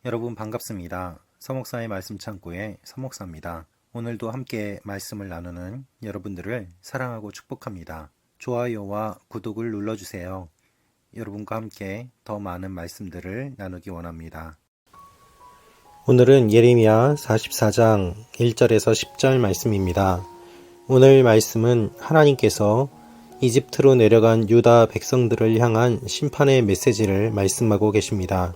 여러분 반갑습니다. 서목사의 말씀 창고의 서목사입니다. 오늘도 함께 말씀을 나누는 여러분들을 사랑하고 축복합니다. 좋아요와 구독을 눌러주세요. 여러분과 함께 더 많은 말씀들을 나누기 원합니다. 오늘은 예레미야 44장 1절에서 10절 말씀입니다. 오늘 말씀은 하나님께서 이집트로 내려간 유다 백성들을 향한 심판의 메시지를 말씀하고 계십니다.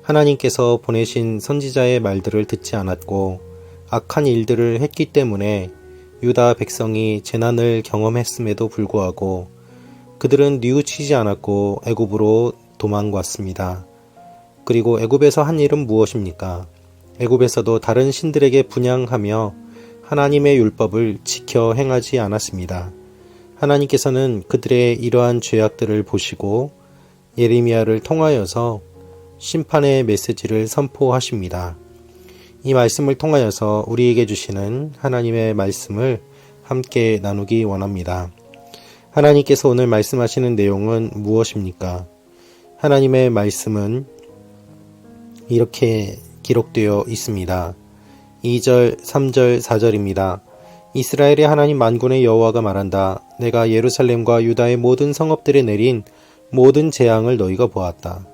하나님께서 보내신 선지자의 말들을 듣지 않았고 악한 일들을 했기 때문에 유다 백성이 재난을 경험했음에도 불구하고 그들은 뉘우치지 않았고 애굽으로 도망갔습니다. 그리고 애굽에서 한 일은 무엇입니까? 애굽에서도 다른 신들에게 분향하며 하나님의 율법을 지켜 행하지 않았습니다. 하나님께서는 그들의 이러한 죄악들을 보시고 예레미야를 통하여서 심판의 메시지를 선포하십니다. 이 말씀을 통하여서 우리에게 주시는 하나님의 말씀을 함께 나누기 원합니다. 하나님께서 오늘 말씀하시는 내용은 무엇입니까? 하나님의 말씀은 이렇게 기록되어 있습니다. 2절, 3절, 4절입니다. 이스라엘의 하나님 만군의 여호와가 말한다. 내가 예루살렘과 유다의 모든 성읍들에 내린 모든 재앙을 너희가 보았다.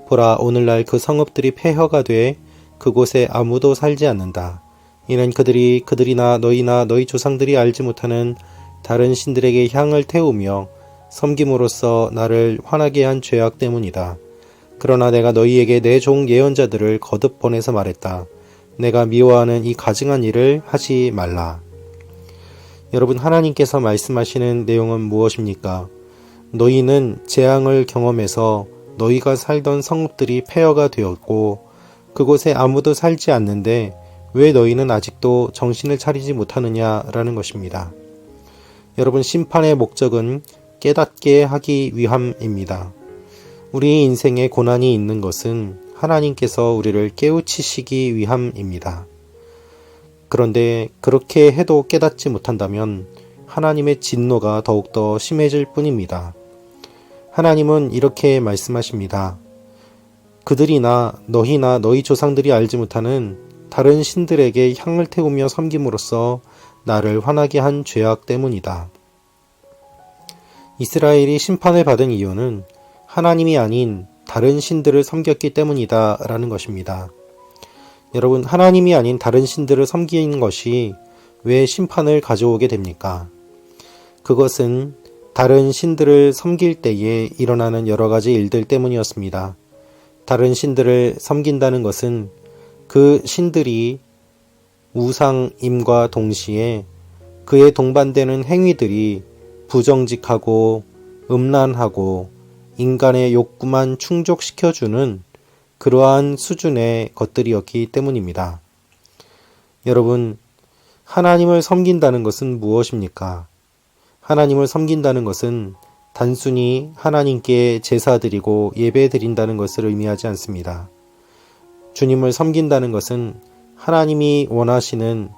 보라, 오늘날 그 성읍들이 폐허가 돼 그곳에 아무도 살지 않는다. 이는 그들이나 너희나 너희 조상들이 알지 못하는 다른 신들에게 향을 태우며 섬김으로써 나를 화나게 한 죄악 때문이다. 그러나 내가 너희에게 내 종 예언자들을 거듭 보내서 말했다. 내가 미워하는 이 가증한 일을 하지 말라. 여러분, 하나님께서 말씀하시는 내용은 무엇입니까? 너희는 재앙을 경험해서 너희가 살던 성읍들이 폐허가 되었고 그곳에 아무도 살지 않는데 왜 너희는 아직도 정신을 차리지 못하느냐라는 것입니다. 여러분, 심판의 목적은 깨닫게 하기 위함입니다. 우리 인생에 고난이 있는 것은 하나님께서 우리를 깨우치시기 위함입니다. 그런데 그렇게 해도 깨닫지 못한다면 하나님의 진노가 더욱더 심해질 뿐입니다. 하나님은 이렇게 말씀하십니다. 그들이나 너희나 너희 조상들이 알지 못하는 다른 신들에게 향을 태우며 섬김으로써 나를 화나게 한 죄악 때문이다. 이스라엘이 심판을 받은 이유는 하나님이 아닌 다른 신들을 섬겼기 때문이다 라는 것입니다. 여러분, 하나님이 아닌 다른 신들을 섬기는 것이 왜 심판을 가져오게 됩니까? 그것은 다른 신들을 섬길 때에 일어나는 여러 가지 일들 때문이었습니다. 다른 신들을 섬긴다는 것은 그 신들이 우상임과 동시에 그에 동반되는 행위들이 부정직하고 음란하고 인간의 욕구만 충족시켜주는 그러한 수준의 것들이었기 때문입니다. 여러분, 하나님을 섬긴다는 것은 무엇입니까? 하나님을 섬긴다는 것은 단순히 하나님께 제사드리고 예배드린다는 것을 의미하지 않습니다. 주님을 섬긴다는 것은 하나님이 원하시는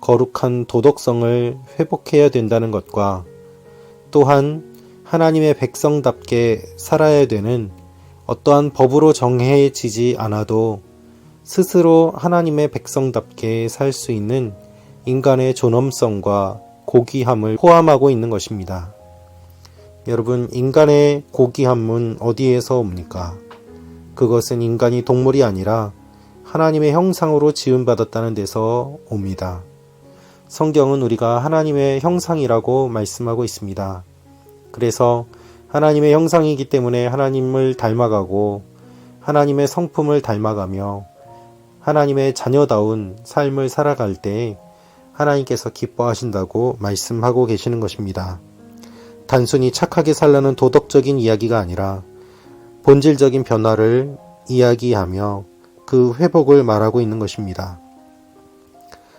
거룩한 도덕성을 회복해야 된다는 것과 또한 하나님의 백성답게 살아야 되는 어떠한 법으로 정해지지 않아도 스스로 하나님의 백성답게 살 수 있는 인간의 존엄성과 고귀함을 포함하고 있는 것입니다. 여러분, 인간의 고귀함은 어디에서 옵니까? 그것은 인간이 동물이 아니라 하나님의 형상으로 지음받았다는 데서 옵니다. 성경은 우리가 하나님의 형상이라고 말씀하고 있습니다. 그래서 하나님의 형상이기 때문에 하나님을 닮아가고 하나님의 성품을 닮아가며 하나님의 자녀다운 삶을 살아갈 때 하나님께서 기뻐하신다고 말씀하고 계시는 것입니다. 단순히 착하게 살라는 도덕적인 이야기가 아니라 본질적인 변화를 이야기하며 그 회복을 말하고 있는 것입니다.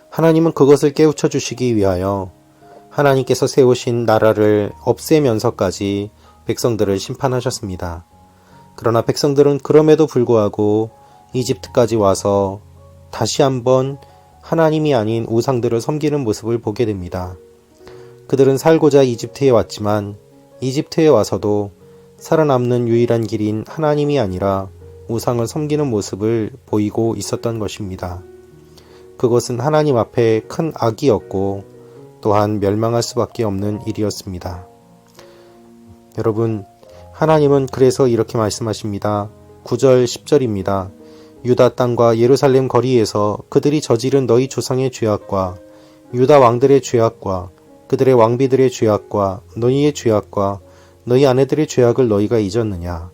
하나님은 그것을 깨우쳐 주시기 위하여 하나님께서 세우신 나라를 없애면서까지 백성들을 심판하셨습니다. 그러나 백성들은 그럼에도 불구하고 이집트까지 와서 다시 한번 하나님이 아닌 우상들을 섬기는 모습을 보게 됩니다. 그들은 살고자 이집트에 왔지만 이집트에 와서도 살아남는 유일한 길인 하나님이 아니라 우상을 섬기는 모습을 보이고 있었던 것입니다. 그것은 하나님 앞에 큰 악이었고 또한 멸망할 수밖에 없는 일이었습니다. 여러분, 하나님은 그래서 이렇게 말씀하십니다. 9절 10절입니다. 유다 땅과 예루살렘 거리에서 그들이 저지른 너희 조상의 죄악과 유다 왕들의 죄악과 그들의 왕비들의 죄악과 너희의 죄악과 너희 아내들의 죄악을 너희가 잊었느냐.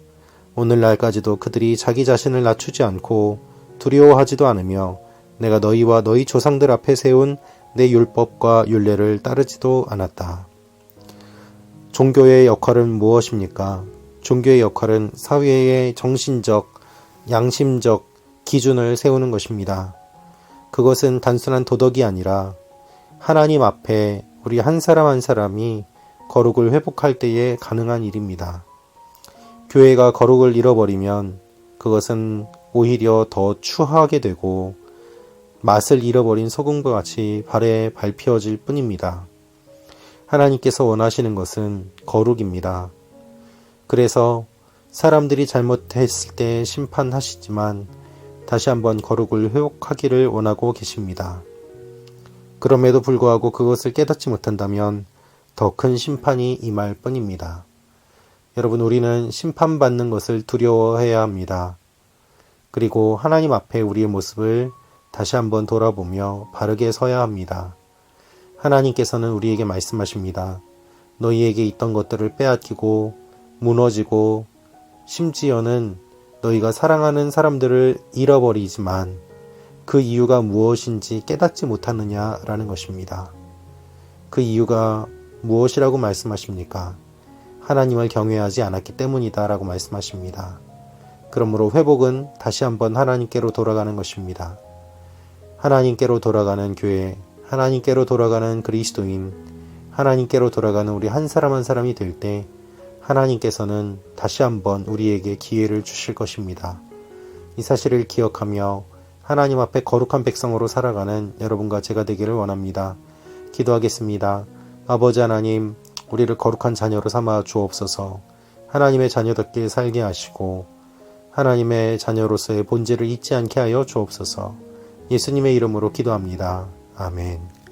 오늘날까지도 그들이 자기 자신을 낮추지 않고 두려워하지도 않으며 내가 너희와 너희 조상들 앞에 세운 내 율법과 율례를 따르지도 않았다. 종교의 역할은 무엇입니까? 종교의 역할은 사회의 정신적, 양심적 기준을 세우는 것입니다. 그것은 단순한 도덕이 아니라 하나님 앞에 우리 한 사람 한 사람이 거룩을 회복할 때에 가능한 일입니다. 교회가 거룩을 잃어버리면 그것은 오히려 더 추하게 되고 맛을 잃어버린 소금과 같이 발에 밟혀질 뿐입니다. 하나님께서 원하시는 것은 거룩입니다. 그래서 사람들이 잘못했을 때 심판하시지만 다시 한번 거룩을 회복하기를 원하고 계십니다. 그럼에도 불구하고 그것을 깨닫지 못한다면 더 큰 심판이 임할 뿐입니다. 여러분, 우리는 심판받는 것을 두려워해야 합니다. 그리고 하나님 앞에 우리의 모습을 다시 한번 돌아보며 바르게 서야 합니다. 하나님께서는 우리에게 말씀하십니다. 너희에게 있던 것들을 빼앗기고 무너지고 심지어는 너희가 사랑하는 사람들을 잃어버리지만 그 이유가 무엇인지 깨닫지 못하느냐라는 것입니다. 그 이유가 무엇이라고 말씀하십니까? 하나님을 경외하지 않았기 때문이다 라고 말씀하십니다. 그러므로 회복은 다시 한번 하나님께로 돌아가는 것입니다. 하나님께로 돌아가는 교회, 하나님께로 돌아가는 그리스도인, 하나님께로 돌아가는 우리 한 사람 한 사람이 될 때 하나님께서는 다시 한번 우리에게 기회를 주실 것입니다. 이 사실을 기억하며 하나님 앞에 거룩한 백성으로 살아가는 여러분과 제가 되기를 원합니다. 기도하겠습니다. 아버지 하나님, 우리를 거룩한 자녀로 삼아 주옵소서. 하나님의 자녀답게 살게 하시고 하나님의 자녀로서의 본질을 잊지 않게 하여 주옵소서. 예수님의 이름으로 기도합니다. 아멘.